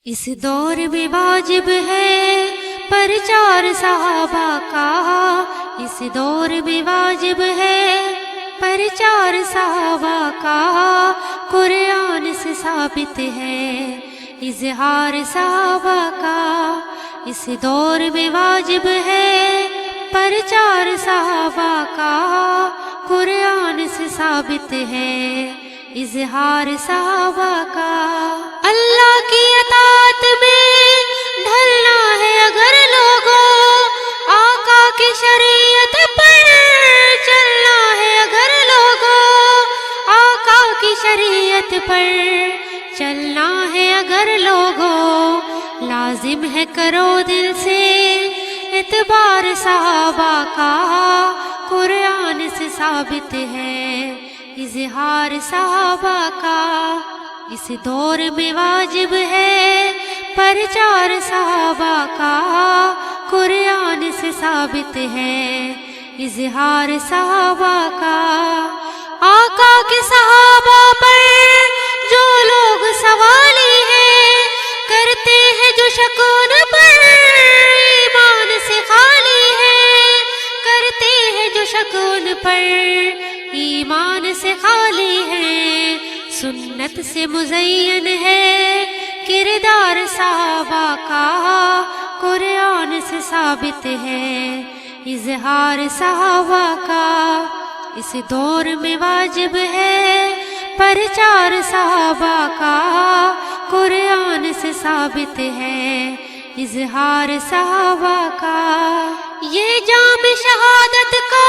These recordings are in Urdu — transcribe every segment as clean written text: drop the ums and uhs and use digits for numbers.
اس دور میں واجب ہے پرچار صحابہ کا، اس دور میں واجب ہے پرچار صحابہ کا، قرآن سے ثابت ہے اظہار صحابہ کا۔ اس دور میں واجب ہے پرچار صحابہ کا، قرآن سے ثابت ہے اظہار صحابہ کا۔ اللہ کی اطاعت میں ڈھلنا ہے اگر لوگوں، آقا کی شریعت پر چلنا ہے اگر لوگوں، آقا کی شریعت پر چلنا ہے اگر لوگوں، لازم ہے کرو دل سے اعتبار صحابہ کا، قرآن سے ثابت ہے اظہار صحابہ کا۔ اس دور میں واجب ہے پرچار صحابہ کا، قرآن سے ثابت ہے اظہار صحابہ کا۔ آقا کے صحابہ پر جو لوگ سوالی ہیں، کرتے ہیں جو شک ان پر ایمان سے خالی ہے، کرتے ہیں جو شک ان پر ایمان سے خالی ہے۔ سنت سے مزین ہے کردار صحابہ کا، قرآن سے ثابت ہے اظہار صحابہ کا۔ اس دور میں واجب ہے پرچار صحابہ کا، قرآن سے ثابت ہے اظہار صحابہ کا۔ یہ جام شہادت کا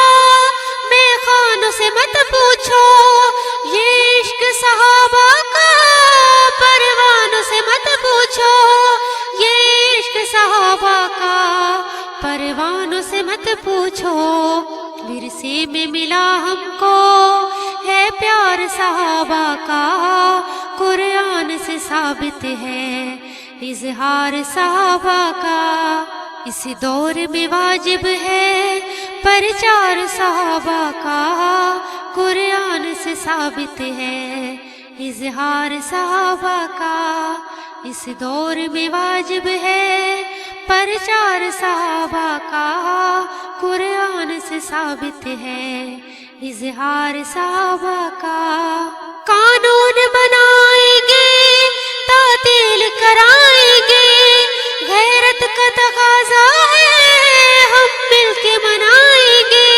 میخانوں سے مت پوچھو، یہ عشق صحابہ کا پروانوں سے مت پوچھو، یہ عشق صحابہ کا پروانوں سے مت پوچھو۔ ورثے میں ملا ہم کو ہے پیار صحابہ کا، قرآن سے ثابت ہے اظہار صحابہ کا۔ اس دور میں واجب ہے پرچار صحابہ کا، قرآن سے ثابت ہے اظہار صحابہ کا۔ اس دور میں واجب ہے پرچار صحابہ کا، قرآن سے ثابت ہے اظہار صحابہ کا۔ قانون بنائیں گے تعطیل کرائیں گے، غیرت کا تقاضا ہے ہم مل کے منائیں گے،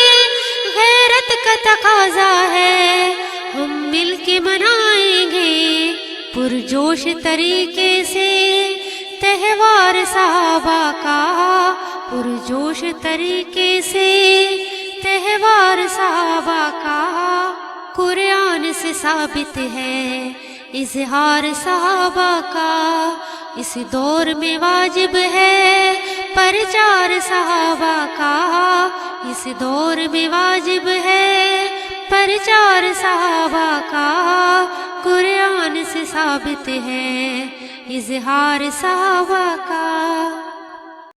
غیرت کا تقاضا ہے ہم مل کے منائیں گے۔ پرجوش طریقے سے تہوار صحابہ کا، پرجوش طریقے سے تہوار صحابہ کا، قرآن سے ثابت ہے اظہار صحابہ کا۔ اس دور میں واجب ہے پرچار صحابہ کا، اس دور میں واجب ہے پرچار صحابہ کا، قرآن سے ثابت ہے اظہار صحابہ کا۔